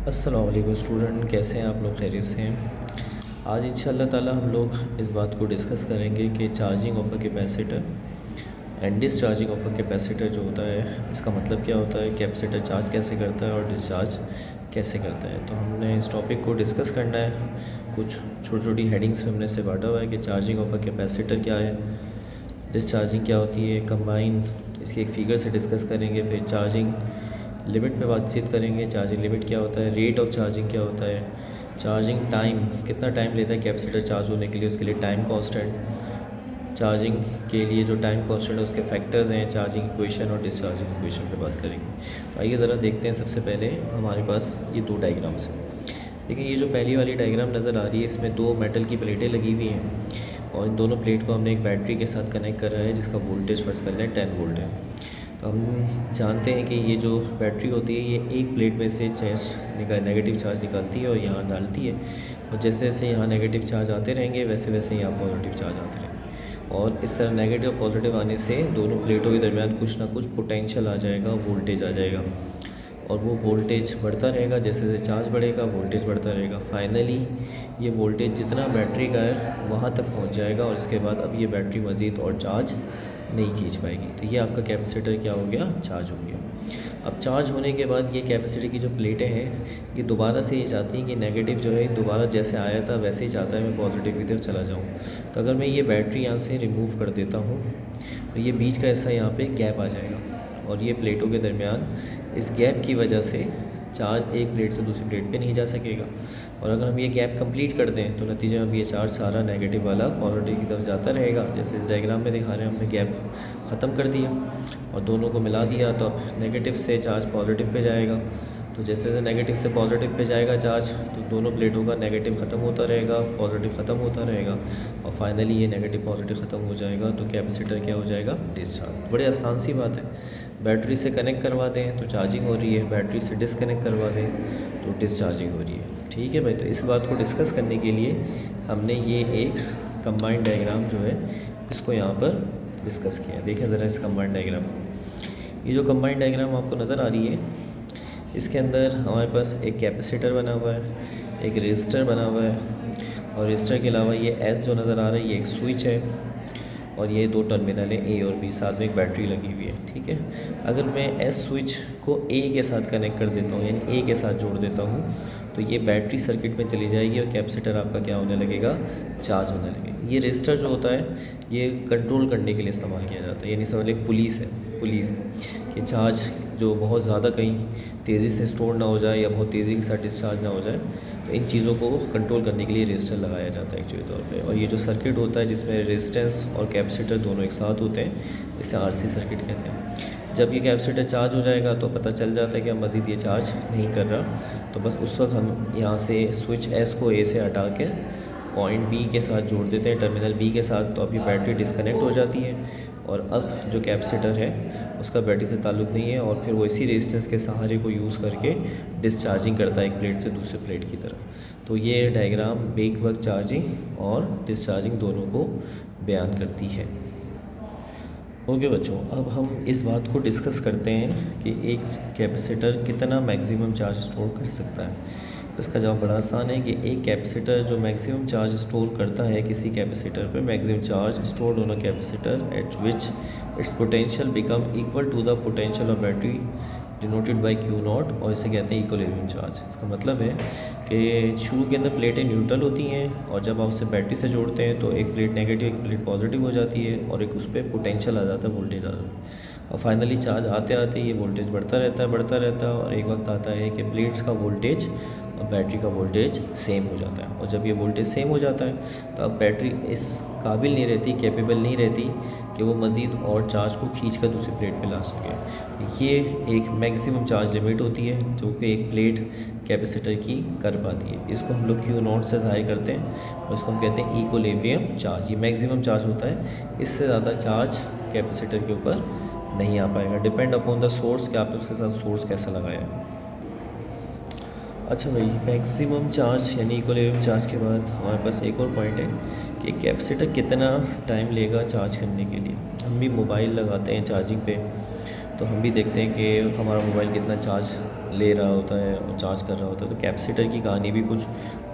अस्सलाम वालेकुम स्टूडेंट, कैसे हैं आप लोग? खैरियत से हैं? आज इंशाल्लाह ताला हम लोग इस बात को डिस्कस करेंगे कि charging of a capacitor and discharging of a capacitor जो होता है, इसका मतलब क्या होता है, कैपेसिटर चार्ज कैसे करता है और डिस्चार्ज कैसे करता है। तो हमने इस टॉपिक को डिस्कस करना है। कुछ छोटी छोटी हेडिंग्स में हमने से बांटा हुआ है कि चार्जिंग ऑफ अ कैपेसिटर क्या है, डिसचार्जिंग क्या होती है, कंबाइन इसकी एक फ़िगर से डिस्कस करेंगे। फिर चार्जिंग लिमिट पे बातचीत करेंगे, चार्जिंग लिमिट क्या होता है, रेट ऑफ चार्जिंग क्या होता है, चार्जिंग टाइम कितना टाइम लेता है कैपेसिटर चार्ज होने के लिए, उसके लिए टाइम कांस्टेंट, चार्जिंग के लिए जो टाइम कांस्टेंट है उसके फैक्टर्स हैं, चार्जिंग इक्वेशन और डिस्चार्जिंग इक्वेशन पे बात करेंगे। तो आइए ज़रा देखते हैं। सबसे पहले हमारे पास ये दो डायग्राम्स हैं। देखिए, ये जो पहली वाली डायग्राम नज़र आ रही है, इसमें दो मेटल की प्लेटें लगी हुई हैं और इन दोनों प्लेट को हमने एक बैटरी के साथ कनेक्ट करा है जिसका वोल्टेज फर्स्ट कर लें 10 वोल्ट है। तो हम जानते हैं कि ये जो बैटरी होती है, ये एक प्लेट में से नेगेटिव चार्ज निकालती है और यहाँ डालती है, और जैसे जैसे यहाँ नेगेटिव चार्ज आते रहेंगे वैसे वैसे यहाँ पॉजिटिव चार्ज आते रहेंगे, और इस तरह नेगेटिव और पॉजिटिव आने से दोनों प्लेटों के दरमियान कुछ ना कुछ पोटेंशियल आ जाएगा, वोल्टेज आ जाएगा, और वो वोल्टेज बढ़ता रहेगा। जैसे जैसे चार्ज बढ़ेगा वोल्टेज बढ़ता रहेगा। फाइनली ये वोल्टेज जितना बैटरी का है वहाँ तक पहुँच जाएगा, और इसके बाद अब ये बैटरी मज़ीद और चार्ज नहीं खींच पाएगी। तो ये आपका कैपेसिटर क्या हो गया, चार्ज हो गया। अब चार्ज होने के बाद ये कैपेसिटर की जो प्लेटें हैं, ये दोबारा से ये चाहती हैं कि नेगेटिव जो है दोबारा जैसे आया था वैसे ही चाहता है मैं पॉजिटिव की तरफ चला जाऊँ। तो अगर मैं ये बैटरी यहाँ से रिमूव कर देता हूँ तो ये बीच का हिस्सा यहाँ पे गैप आ जाएगा, और ये प्लेटों के दरमियान इस गैप की वजह से चार्ज एक प्लेट से दूसरी प्लेट पे नहीं जा सकेगा। और अगर हम ये गैप कंप्लीट कर दें तो नतीजे में ये चार्ज सारा नेगेटिव वाला पॉजिटिव की तरफ जाता रहेगा। जैसे इस डायग्राम में दिखा रहे हैं, हमने गैप ख़त्म कर दिया और दोनों को मिला दिया, तो अब नेगेटिव से चार्ज पॉजिटिव पे जाएगा। तो जैसे जैसे नेगेटिव से पॉजिटिव पे जाएगा चार्ज, तो दोनों प्लेटों का नेगेटिव ख़त्म होता रहेगा, पॉजिटिव ख़त्म होता रहेगा, और फाइनली ये नेगेटिव पॉजिटिव ख़त्म हो जाएगा। तो कैपेसिटर क्या हो जाएगा, डिस्चार्ज। बड़ी आसान सी बात है। बैटरी से कनेक्ट करवा दें तो चार्जिंग हो रही है, बैटरी से डिसकनेक्ट करवा दें तो डिस्चार्जिंग हो रही है। ठीक है भाई। तो इस बात को डिस्कस करने के लिए हमने ये एक कंबाइंड डायग्राम जो है इसको यहाँ पर डिस्कस किया। देखें ज़रा इस कंबाइंड डायग्राम को। ये जो कंबाइंड डायग्राम आपको नज़र आ रही है, इसके अंदर हमारे पास एक कैपेसिटर बना हुआ है, एक रेजिस्टर बना हुआ है, और रेजिस्टर के अलावा ये एस जो नज़र आ रहा है ये एक स्विच है, और ये दो टर्मिनल है ए और बी, साथ में एक बैटरी लगी हुई है। ठीक है। अगर मैं एस स्विच को ए के साथ कनेक्ट कर देता हूँ, यानी ए के साथ जोड़ देता हूँ, तो ये बैटरी सर्किट में चली जाएगी और कैपेसिटर आपका क्या होने लगेगा, चार्ज होने लगेगा। ये रेजिस्टर जो होता है ये कंट्रोल करने के लिए इस्तेमाल किया जाता है, यानी समझ लीजिए पुलिस है, पुलिस कि चार्ज जो बहुत ज़्यादा कहीं तेज़ी से स्टोर ना हो जाए या बहुत तेज़ी के साथ डिस्चार्ज ना हो जाए, तो इन चीज़ों को कंट्रोल करने के लिए रेजिस्टर लगाया जाता है एक्चुअली तौर पे। और ये जो सर्किट होता है जिसमें रेजिस्टेंस और कैपेसिटर दोनों एक साथ होते हैं, इसे आरसी सर्किट कहते हैं। जब ये कैपेसिटर चार्ज हो जाएगा तो पता चल जाता है कि अब मज़ीद ये चार्ज नहीं कर रहा, तो बस उस वक्त हम यहाँ से स्विच एस को ए से हटा के पॉइंट बी के साथ जोड़ देते हैं, टर्मिनल बी के साथ, तो अभी बैटरी डिस्कनेक्ट हो जाती है, और अब जो कैपेसिटर है उसका बैटरी से ताल्लुक़ नहीं है, और फिर वो इसी रेजिस्टेंस के सहारे को यूज़ करके डिस्चार्जिंग करता है एक प्लेट से दूसरे प्लेट की तरफ। तो ये डायग्राम बेक वक्त चार्जिंग और डिस्चार्जिंग दोनों को बयान करती है। ओके बच्चों, अब हम इस बात को डिस्कस करते हैं कि एक कैपेसिटर कितना मैक्सिमम चार्ज स्टोर कर सकता है। तो इसका जवाब बड़ा आसान है कि एक कैपेसिटर जो मैक्सिमम चार्ज स्टोर करता है, किसी कैपेसिटर पे maximum charge stored on a capacitor at which its potential become equal to the potential of battery denoted by Q naught, और इसे कहते हैं इक्विलिब्रियम चार्ज। इसका मतलब है कि शुरू के अंदर प्लेटें न्यूट्रल होती हैं, और जब आप उसे बैटरी से जोड़ते हैं तो एक प्लेट नेगेटिव एक प्लेट पॉजिटिव हो जाती है, और एक उस पर पोटेंशियल आ जाता है, वोल्टेज आ जाता है, और फाइनली चार्ज आते आते ये वोल्टेज बढ़ता रहता है, और एक वक्त आता है कि प्लेट्स का वोल्टेज और बैटरी का वोल्टेज सेम हो जाता है। और जब ये वोल्टेज सेम हो जाता है तो अब बैटरी इस काबिल नहीं रहती, कैपेबल नहीं रहती कि वो मज़ीद और चार्ज को खींच कर दूसरी प्लेट पे ला सके। तो ये एक मैक्सिमम चार्ज लिमिट होती है जो कि एक प्लेट कैपेसिटर की कर पाती है। इसको हम लोग क्यू नॉट से ज़ाहिर करते हैं, और इसको हम कहते हैं इक्विलिब्रियम चार्ज। ये मैक्सिमम चार्ज होता है, इससे ज़्यादा चार्ज कैपेसिटर के ऊपर नहीं आ पाएगा। डिपेंड अपॉन द सोर्स कि आपने उसके साथ सोर्स कैसा लगाया है। अच्छा भाई, मैक्सिमम चार्ज यानी इक्विलिब्रियम चार्ज के बाद हमारे पास एक और पॉइंट है कि कैपेसिटर कितना टाइम लेगा चार्ज करने के लिए। हम भी मोबाइल लगाते हैं चार्जिंग पे, तो हम भी देखते हैं कि हमारा मोबाइल कितना चार्ज ले रहा होता है और चार्ज कर रहा होता है। तो कैपेसिटर की कहानी भी कुछ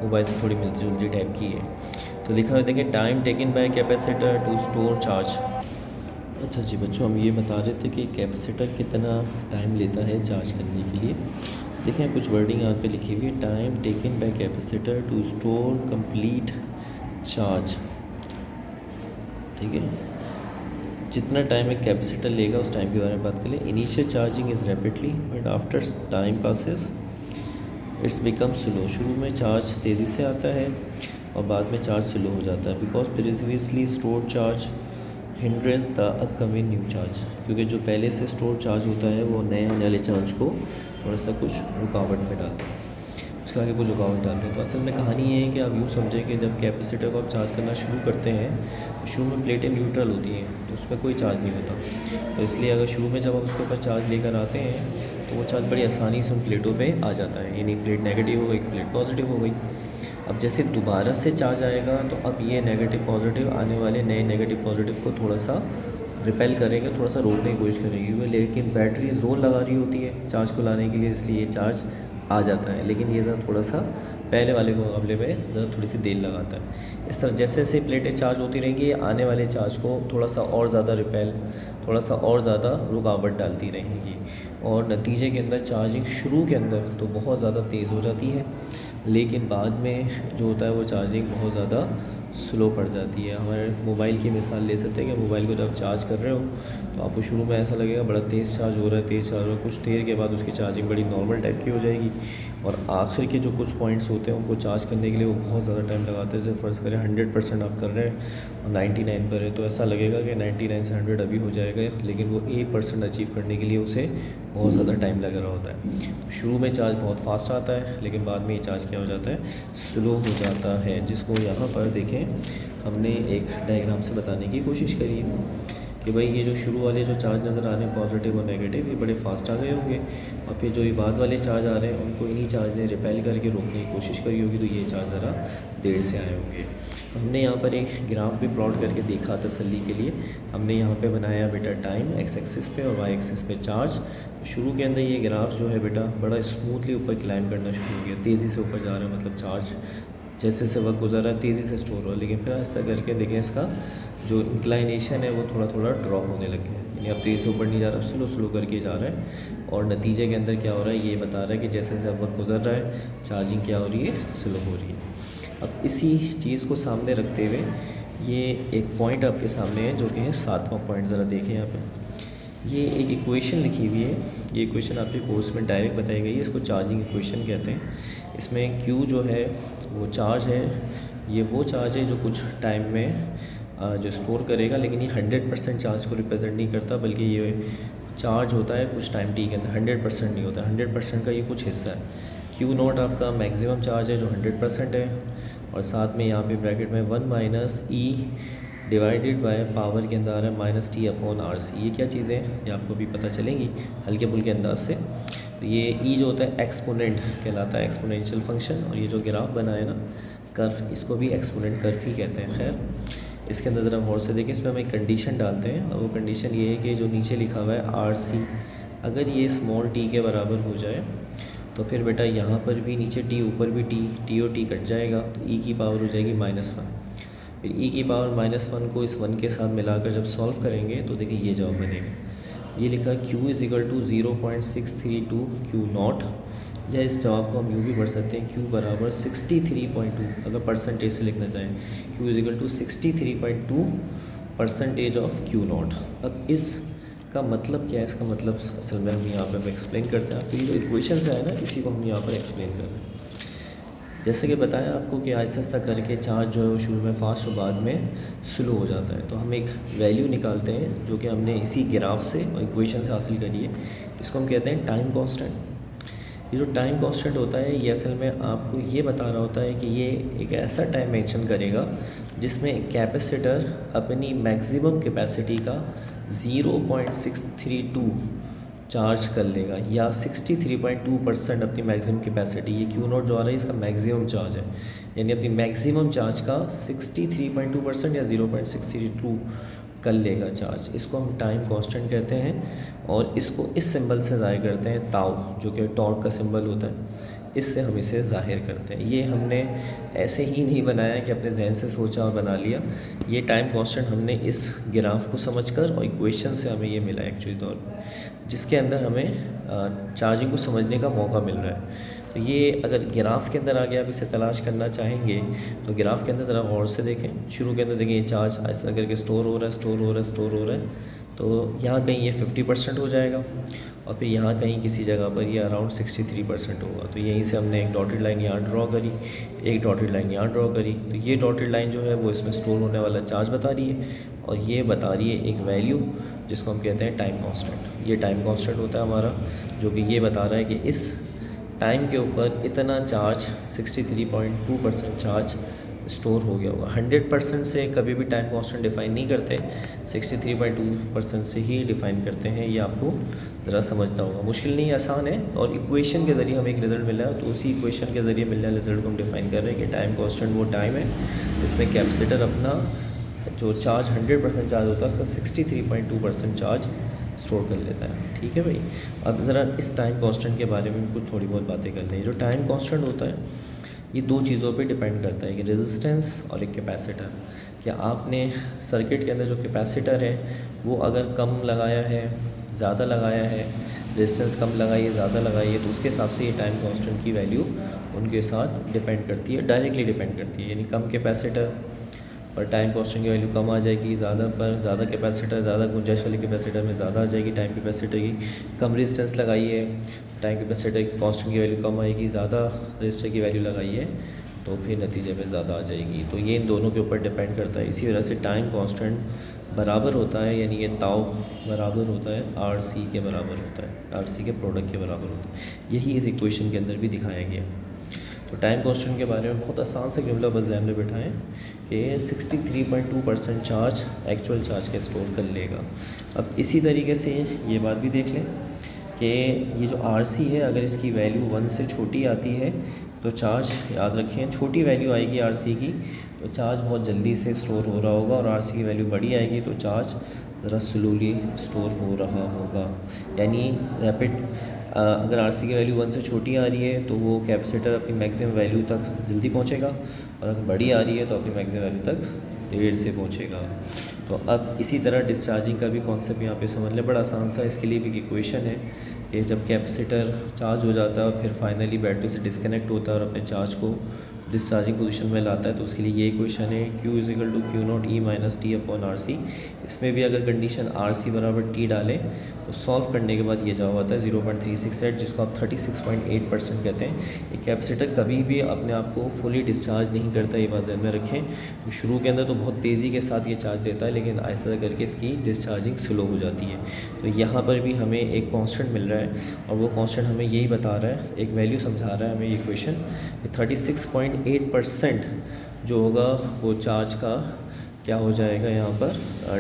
मोबाइल से थोड़ी मिलती जुलती टाइप की है। तो लिखा हुआ देखिए, time taken by capacitor to store charge. अच्छा जी बच्चों, हम ये बता रहे थे कि कैपेसिटर कितना टाइम लेता है चार्ज करने के लिए। देखें कुछ वर्डिंग यहाँ पे लिखी हुई है, time taken by capacitor to store complete charge. ठीक है, जितना टाइम एक कैपेसिटर लेगा उस टाइम के बारे में बात कर लें। Initial charging is rapidly but after time passes it's become slow. शुरू में चार्ज तेज़ी से आता है और बाद में चार्ज स्लो हो जाता है। Because previously store charge hindrance the upcoming new charge, क्योंकि जो पहले से स्टोर चार्ज होता है वो नए आने वाले चार्ज को थोड़ा सा कुछ रुकावट में डालता है, उसके आगे कुछ रुकावट डालते हैं। तो असल में कहानी ये है कि आप यूँ समझें कि जब कैपेसिटर को आप चार्ज करना शुरू करते हैं तो शुरू में प्लेटें न्यूट्रल होती हैं, तो उसमें कोई चार्ज नहीं होता। तो इसलिए अगर शुरू में जब आप उसके ऊपर चार्ज लेकर आते हैं तो वो चार्ज बड़ी आसानी से उन प्लेटों पे आ जाता है, यानी प्लेट नेगेटिव हो गई, प्लेट पॉजिटिव हो गई। अब जैसे दोबारा से चार्ज आएगा तो अब ये नेगेटिव पॉजिटिव आने वाले नए नेगेटिव पॉजिटिव को थोड़ा सा रिपेल करेंगे, थोड़ा सा रोकने की कोशिश करेंगे। लेकिन बैटरी जोर लगा रही होती है चार्ज को लाने के लिए, इसलिए ये चार्ज आ जाता है। लेकिन ये ज़रा थोड़ा सा पहले वाले के मुकाबले में ज़रा थोड़ी सी देर लगाता है। इस तरह जैसे जैसे प्लेटें चार्ज होती रहेंगी, आने वाले चार्ज को थोड़ा सा और ज़्यादा रिपेल, थोड़ा सा और ज़्यादा रुकावट डालती रहेंगी और नतीजे के अंदर चार्जिंग शुरू के अंदर तो बहुत ज़्यादा तेज़ हो जाती है, लेकिन बाद में जो होता है वो चार्जिंग बहुत ज़्यादा स्लो पड़ जाती है। हमारे मोबाइल की मिसाल ले सकते हैं कि मोबाइल को जब चार्ज कर रहे हो तो आपको शुरू में ऐसा लगेगा बड़ा तेज़ चार्ज हो रहा है, तेज़ चार्ज हो रहा है। कुछ देर के बाद उसकी चार्जिंग बड़ी नॉर्मल टाइप की हो जाएगी और आखिर के जो कुछ पॉइंट्स होते हैं उनको चार्ज करने के लिए वो बहुत ज़्यादा टाइम लगाते हैं। जैसे फ़र्ज़ करें 100% आप कर रहे हैं और 99 पर है, तो ऐसा लगेगा कि 99 से 100 अभी हो जाएगा, लेकिन वो 1% अचीव करने के लिए उसे बहुत ज़्यादा टाइम लग रहा होता है। तो शुरू में चार्ज बहुत फास्ट आता है, लेकिन बाद में ये चार्ज क्या हो जाता है, स्लो हो जाता है, जिसको यहाँ पर देखें हमने एक डायग्राम से बताने की कोशिश करी है कि भाई ये जो शुरू वाले जो चार्ज नज़र आ रहे हैं पॉजिटिव और नेगेटिव, ये बड़े फास्ट आ गए होंगे और फिर जो ये बाद वाले चार्ज आ रहे हैं उनको इन्हीं चार्ज ने रिपेल करके रोकने की कोशिश करी होगी, तो ये चार्ज ज़रा देर से आए होंगे। तो हमने यहाँ पर एक ग्राफ भी प्लॉट करके देखा तसल्ली के लिए। हमने यहाँ पे बनाया बेटा टाइम एक्स एक्सिस पे और वाई एक्सिस पे चार्ज। शुरू के अंदर ये ग्राफ जो है बेटा बड़ा स्मूथली ऊपर क्लाइंब करना शुरू हो गया, तेज़ी से ऊपर जा रहा है, मतलब चार्ज जैसे जैसे वक्त गुजर रहा है तेज़ी से स्टोर हो रहा है। लेकिन फिर ऐसा करके देखें इसका जो इंक्लाइनेशन है वो थोड़ा थोड़ा ड्रॉप होने लग गया है, यानी अब तेज़ से ऊपर नहीं जा रहा, स्लो स्लो करके जा रहा है। और नतीजे के अंदर क्या हो रहा है, ये बता रहा है कि जैसे जैसे वक्त गुजर रहा है चार्जिंग क्या हो रही है, स्लो हो रही है। अब इसी चीज़ को सामने रखते हुए ये एक पॉइंट आपके सामने है जो कि है 7वां पॉइंट। ज़रा देखें यहाँ पे ये एक इक्वेशन लिखी हुई है। ये इक्वेशन आपके कोर्स में डायरेक्ट बताई गई है, इसको चार्जिंग इक्वेशन कहते हैं। इसमें Q जो है वो चार्ज है, ये वो चार्ज है जो कुछ टाइम में जो स्टोर करेगा, लेकिन ये 100% चार्ज को रिप्रेजेंट नहीं करता, बल्कि ये चार्ज होता है कुछ टाइम टी के अंदर, 100% नहीं होता, 100% का ये कुछ हिस्सा है। Q0 आपका मैक्सिमम चार्ज है जो 100% है, और साथ में यहाँ पे ब्रैकेट में 1 minus e divided by power के अंदर आ रहा है minus T upon R C. ये क्या चीज़ें हैं ये आपको भी पता चलेंगी हल्के फुल्के अंदाज से। तो ये ई जो होता है एक्सपोनेंट कहलाता है, एक्सपोनेंशियल फंक्शन। और ये जो ग्राफ बना है ना कर्व, इसको भी एक्सपोनेंट कर्व ही कहते हैं। खैर इसके अंदर ज़रा गौर से देखिए, इसमें हम एक कंडीशन डालते हैं और वो कंडीशन ये है कि जो नीचे लिखा हुआ है आर सी, अगर ये स्मॉल टी के बराबर हो जाए तो फिर बेटा यहाँ पर भी नीचे टी, ऊपर भी टी और टी कट जाएगा, तो ई की पावर हो जाएगी -1। फिर ई की पावर -1 को इस 1 के साथ मिलाकर जब सॉल्व करेंगे तो देखिए ये जवाब बनेगा। ये लिखा Q = 0.632 Q0, या इस जवाब को हम यूँ भी पढ़ सकते हैं Q बराबर 63.2, अगर परसेंटेज से लिखना चाहें Q = 63.2% ऑफ Q0। अब इस का मतलब क्या है, इसका मतलब असल में हम यहाँ पर एक्सप्लेन करते हैं। आपको ये जो इक्वेशन से आया ना, इसी को हम यहाँ पर एक्सप्लेन कर रहे हैं। जैसे कि बताया आपको कि आहिस्ता आहिस्ता करके चार्ज जो है वो शुरू में फास्ट और बाद में स्लो हो जाता है। तो हम एक वैल्यू निकालते हैं जो कि हमने इसी ग्राफ से और इक्वेशन से हासिल करी है। इसको हम कहते हैं टाइम कांस्टेंट। ये जो टाइम कांस्टेंट होता है ये असल में आपको ये बता रहा होता है कि ये एक ऐसा टाइम मेंशन करेगा जिसमें कैपेसिटर अपनी मैक्सिमम कैपेसिटी का 0.632 चार्ज कर लेगा, या 63.2% अपनी मैक्सिमम कैपेसिटी। ये Q0 जो आ रहा है इसका मैक्सिमम चार्ज है, यानी अपनी मैक्सिमम चार्ज का 63.2% या 0.632 कर लेगा चार्ज। इसको हम टाइम कांस्टेंट कहते हैं और इसको इस सिंबल से ज़ाहिर करते हैं ताऊ, जो कि टॉर्क का सिंबल होता है, इससे हम इसे ज़ाहिर करते हैं। ये हमने ऐसे ही नहीं बनाया कि अपने जहन से सोचा और बना लिया। ये टाइम कांस्टेंट हमने इस ग्राफ को समझकर और इक्वेशन से हमें ये मिला एक्चुअली तौर पे, जिसके अंदर हमें चार्जिंग को समझने का मौका मिल रहा है। तो ये अगर ग्राफ के अंदर आगे आप इसे तलाश करना चाहेंगे तो ग्राफ के अंदर ज़रा गौर से देखें। शुरू के अंदर देखें ये चार्ज ऐसा करके स्टोर हो रहा है, स्टोर हो रहा है, स्टोर हो रहा है। तो यहाँ कहीं ये 50% हो जाएगा और फिर यहाँ कहीं किसी जगह पर ये अराउंड 63% होगा। तो यहीं से हमने एक डॉटेड लाइन यहाँ ड्रॉ करी, एक डॉटेड लाइन यहाँ ड्रॉ करी। तो ये डॉटेड लाइन जो है वो इसमें स्टोर होने वाला चार्ज बता रही है और ये बता रही है एक वैल्यू जिसको हम कहते हैं टाइम कांस्टेंट। ये टाइम कांस्टेंट होता है हमारा, जो कि ये बता रहा है कि इस टाइम के ऊपर इतना चार्ज 63.2% चार्ज स्टोर हो गया होगा। 100% से कभी भी टाइम कांस्टेंट डिफ़ाइन नहीं करते, 63.2% से ही डिफ़ाइन करते हैं। ये आपको ज़रा समझना होगा, मुश्किल नहीं, आसान है। और इक्वेशन के ज़रिए हमें एक रिज़ल्ट मिला है, तो उसी इक्वेशन के ज़रिए मिलने वाले रिज़ल्ट को हम डिफ़ाइन कर रहे हैं कि टाइम कांस्टेंट वो टाइम है जिसमें कैपेसिटर अपना जो चार्ज 100% चार्ज होता है उसका 63.2% चार्ज स्टोर कर लेता है। ठीक है भाई। अब ज़रा इस टाइम कांस्टेंट के बारे में कुछ थोड़ी बहुत बातें कर लें। जो टाइम कांस्टेंट होता है ये दो चीज़ों पे डिपेंड करता है, कि रेजिस्टेंस और एक कैपेसिटर। क्या आपने सर्किट के अंदर जो कैपेसिटर है वो अगर कम लगाया है, ज़्यादा लगाया है, रेजिस्टेंस कम लगाई है, ज़्यादा लगाई है, तो उसके हिसाब से ये टाइम कांस्टेंट की वैल्यू उनके साथ डिपेंड करती है, डायरेक्टली डिपेंड करती है। यानी कम कैपेसिटर पर टाइम कांस्टेंट की वैल्यू कम आ जाएगी, ज़्यादा पर ज़्यादा कैपेसिटर, ज़्यादा गुंजाइश वाले कैपेसिटर में ज़्यादा आ जाएगी टाइम कैपेसिटर की। कम रेजिस्टेंस लगाई है, टाइम कैपेसिटर की कांस्टेंट की वैल्यू कम आएगी, ज़्यादा रेजिस्टर की वैल्यू लगाई है तो फिर नतीजे में ज़्यादा आ जाएगी। तो ये इन दोनों के ऊपर डिपेंड करता है। इसी वजह से टाइम कांस्टेंट बराबर होता है, यानी ये ताऊ बराबर होता है RC के बराबर होता है, RC के प्रोडक्ट के बराबर होता है। यही इस इक्वेशन के अंदर भी दिखाया गया। तो टाइम कांस्टेंट के बारे में बहुत आसान से जुमला बस ध्यान में बिठाएं कि 63.2% चार्ज एक्चुअल चार्ज के स्टोर कर लेगा। अब इसी तरीके से ये बात भी देख लें कि ये जो RC है अगर इसकी वैल्यू 1 से छोटी आती है तो चार्ज, याद रखें, छोटी वैल्यू आएगी RC की तो चार्ज बहुत जल्दी से स्टोर हो रहा होगा, और RC की वैल्यू बड़ी आएगी तो चार्ज ज़रा स्लोली स्टोर हो रहा होगा। यानी रैपिड, अगर RC की वैल्यू 1 से छोटी आ रही है तो वो कैपेसिटर अपनी मैक्सिमम वैल्यू तक जल्दी पहुंचेगा, और अगर बड़ी आ रही है तो अपनी मैक्सिमम वैल्यू तक देर से पहुंचेगा। तो अब इसी तरह डिस्चार्जिंग का भी कॉन्सेप्ट यहाँ पे समझ लें, बड़ा आसान सा। इसके लिए भी एक इक्वेशन है कि जब कैपेसिटर चार्ज हो जाता है और फिर फाइनली बैटरी से डिस्कनेक्ट होता है और अपने चार्ज को डिस्चार्जिंग पोजीशन में लाता है, तो उसके लिए ये इक्वेशन है Q = Q0 - T/RC। इसमें भी अगर कंडीशन RC = T डालें तो सॉल्व करने के बाद ये जवाब आता है 0.368, जिसको आप 36.8% कहते हैं। एक कैपेसिटर कभी भी अपने आप को फुली डिस्चार्ज नहीं करता, ये बात ध्यान में रखें। तो शुरू के अंदर तो बहुत तेज़ी के साथ ये चार्ज देता है, लेकिन ऐसा करके इसकी डिस्चार्जिंग स्लो हो जाती है। तो यहाँ पर भी हमें एक कांस्टेंट मिल रहा है, और वो कांस्टेंट हमें यही बता रहा है, एक वैल्यू समझा रहा है हमें ये इक्वेशन, कि 36.8% जो होगा वो चार्ज का क्या हो जाएगा, यहाँ पर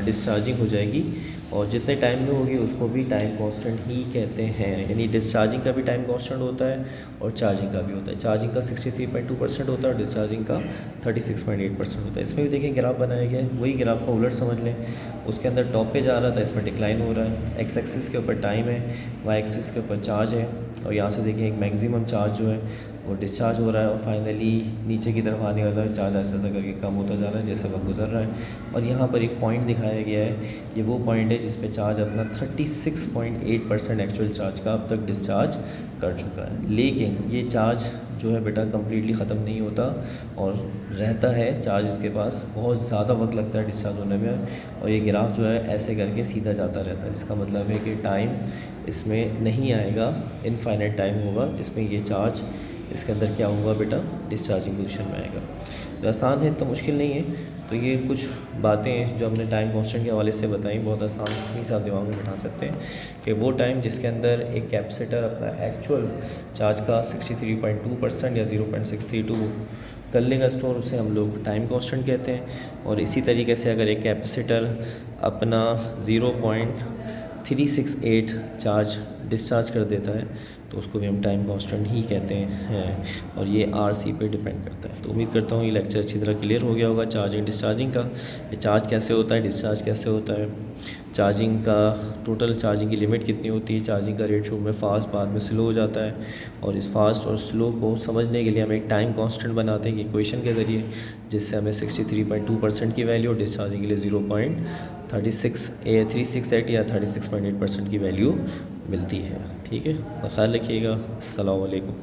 डिस्चार्जिंग हो जाएगी। और जितने टाइम में होगी उसको भी टाइम कांस्टेंट ही कहते हैं। यानी डिस्चार्जिंग का भी टाइम कांस्टेंट होता है और चार्जिंग का भी होता है। चार्जिंग का 63.2% होता है और डिस्चार्जिंग का 36.8% होता है। इसमें भी देखिए ग्राफ बनाया गया है, वही ग्राफ का उलट समझ लें। उसके अंदर टॉप पे जा रहा था, इसमें डिक्लाइन हो रहा है। एक्स एक्सिस के ऊपर टाइम है, वाई एक्सिस के ऊपर चार्ज है, और यहाँ से देखिए एक मैक्सिमम चार्ज जो है वो डिस्चार्ज हो रहा है, और फाइनली नीचे की तरफ आने वाला चार्ज ऐसा ऐसा करके कम होता जा रहा है जैसे वक्त गुजर रहा है। और यहाँ पर एक पॉइंट दिखाया गया है, ये वो पॉइंट है जिस पे चार्ज अपना 36.8% एक्चुअल चार्ज का अब तक डिस्चार्ज कर चुका है। लेकिन ये चार्ज जो है बेटा कम्प्लीटली ख़त्म नहीं होता और रहता है चार्ज, इसके पास बहुत ज़्यादा वक्त लगता है डिस्चार्ज होने में, और ये ग्राफ जो है ऐसे करके सीधा जाता रहता है, जिसका मतलब है कि टाइम इसमें नहीं आएगा, इनफाइनाइट टाइम होगा जिसमें ये चार्ज इसके अंदर क्या होगा बेटा, डिस्चार्जिंग पोजीशन में आएगा। तो आसान है, तो मुश्किल नहीं है। तो ये कुछ बातें जो हमने टाइम कांस्टेंट के हवाले से बताई, बहुत आसान ही साथ दिमाग में बैठा सकते हैं कि वो टाइम जिसके अंदर एक कैपेसिटर अपना एक्चुअल चार्ज का 63.2% या 0.632 कर लेगा स्टोर, उसे हम लोग टाइम कांस्टेंट कहते हैं। और इसी तरीके से अगर एक कैपेसिटर अपना 0.368 चार्ज डिस्चार्ज कर देता है तो उसको भी हम टाइम कांस्टेंट ही कहते हैं, और ये RC पे डिपेंड करता है। तो उम्मीद करता हूँ ये लेक्चर अच्छी तरह क्लियर हो गया होगा चार्जिंग डिस्चार्जिंग का, ये चार्ज कैसे होता है, डिस्चार्ज कैसे होता है, चार्जिंग का टोटल चार्जिंग की लिमिट कितनी होती है, चार्जिंग का रेट शुरू में फ़ास्ट बाद में स्लो हो जाता है, और इस फास्ट और स्लो को समझने के लिए हम एक टाइम कांस्टेंट बनाते हैं इक्वेशन के ज़रिए, जिससे हमें 63.2% की वैल्यू और डिस्चार्जिंग के लिए 0.3638 या 36.8% की वैल्यू मिलती है। ठीक है, ख्याल रखिएगा। अस्सलाम वालेकुम।